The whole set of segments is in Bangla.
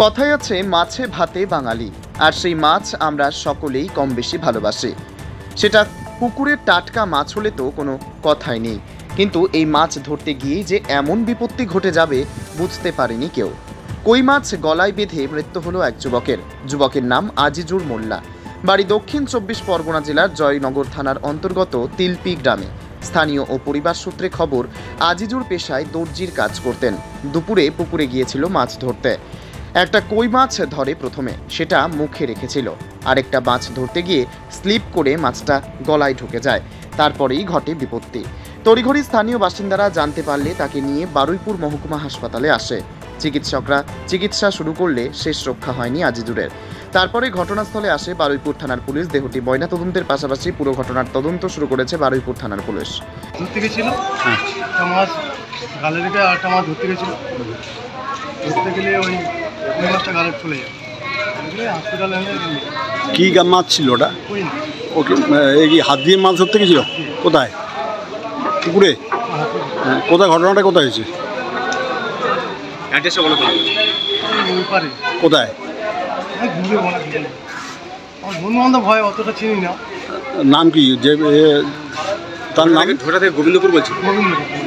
কথায় আছে মাছে ভাতে বাঙালি, আর সেই মাছ আমরা সকলেই কম বেশি ভালোবাসি। সেটা পুকুরের টাটকা মাছ হলে তো কোনো কথাই নেই, কিন্তু এই মাছ ধরতে গিয়েই যে এমন বিপত্তি ঘটে যাবে বুঝতে পারেনি কেউ। কই মাছ গলায় বেঁধে মৃত্যু হলো এক যুবকের নাম আজিজুর মোল্লা। বাড়ি দক্ষিণ 24 পরগনা জেলার জয়নগর থানার অন্তর্গত তিলপি গ্রামে। স্থানীয় ও পরিবার সূত্রে খবর, আজিজুর পেশায় দর্জির কাজ করতেন। দুপুরে পুকুরে গিয়েছিল মাছ ধরতে। একটা কই মাছ ধরে প্রথমে, সেটা মুখে রেখেছিল। আরেকটা মাছ ধরতে গিয়ে স্লিপ করে মাছটা গলায় ঢুকে যায়। তারপরেই ঘটে বিপত্তি। তড়িঘড়ি স্থানীয় বাসিন্দারা জানতে পারলে তাকে নিয়ে বারুইপুর মহকুমা হাসপাতালে আসে। চিকিৎসকরা চিকিৎসা শুরু করলে শেষ রক্ষা হয়নি আজিজুরের। তারপরে ঘটনাস্থলে আসে বারুইপুর থানার পুলিশ। দেহটি ময়নাতদন্তের পাশাপাশি পুরো ঘটনার তদন্ত শুরু করেছে বারুইপুর থানার পুলিশ। ধরতে গেছিল, একটা মাছ গালে রেখে আরেকটা মাছ ধরতে গেছিল। ধরতে গেলে ওই মাছটা গালে চলে যায়। হসপিটালে কি মাছ ছিল ওটা? কই না, ওকে এই কি হাত দিয়ে মাছ ধরতে গেছিল? কোথায়? পুকুরে? কোথায় ঘটনাটা কোথায় হয়েছে? ওই পারে কোথায়? ঘুরে বলা আমার বন্ধু বান্ধব ভয় অতটা চিনি না। নাম কি যে তার নাম? ঢোটা থেকে গোবিন্দপুর বলছি।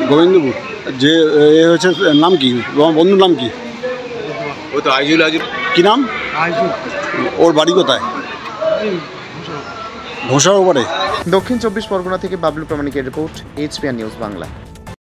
গোবিন্দপুর। যে এ হচ্ছে নাম কি? তোমার বন্ধুর নাম কি? ওই তো আইজুল। কি নাম? আইজু। ওর বাড়ি কোথায়? ঘোষার ওপরে। দক্ষিণ 24 পরগনা থেকে বাবলু প্রামাণিকের রিপোর্ট, HPR নিউজ বাংলা।